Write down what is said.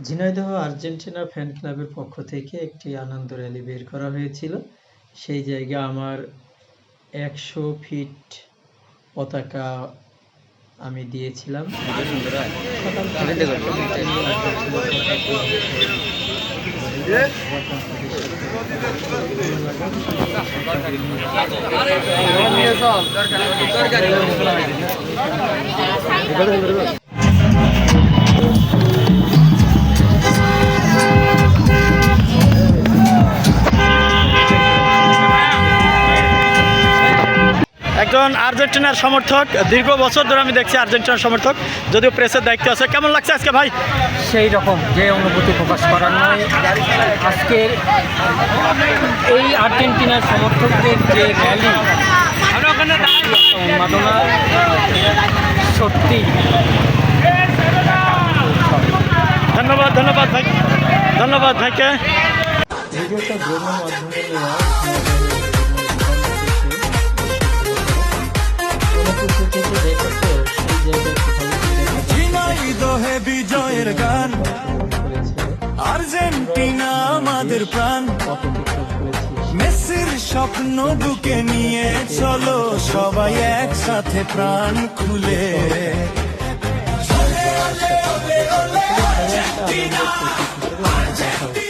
Jhenaidah Argentina fan ক্লাবের পক্ষ থেকে একটি আনন্দ র্যালি বের করা হয়েছিল। সেই জায়গায় আমার 100 ফিট পতাকা আমি দিয়েছিলাম। একজন আর্জেন্টিনার সমর্থক, দীর্ঘ বছর ধরে আমি দেখছি আর্জেন্টিনার সমর্থক, যদিও প্রেসের দায়িত্ব আছে। কেমন লাগছে আজকে ভাই? সেই রকম যে অনুভূতি প্রকাশ করার নয়। আজকের এই আর্জেন্টিনার সমর্থকদের যে র্যালি, উন্মাদনা সত্যি। ধন্যবাদ ভাই, ধন্যবাদ ভাইকে। ভিডিওটা ড্রোনের মাধ্যমে নেওয়া। ঝিনাইদহে বিজয়ের গান, আর্জেন্টিনা আমাদের প্রাণ। মেসির স্বপ্ন বুকে নিয়ে চলো সবাই একসাথে প্রাণ খুলে। ওলে ওলে ওলে ওলে আর্জেন্টিনা, আর্জেন্টিনা।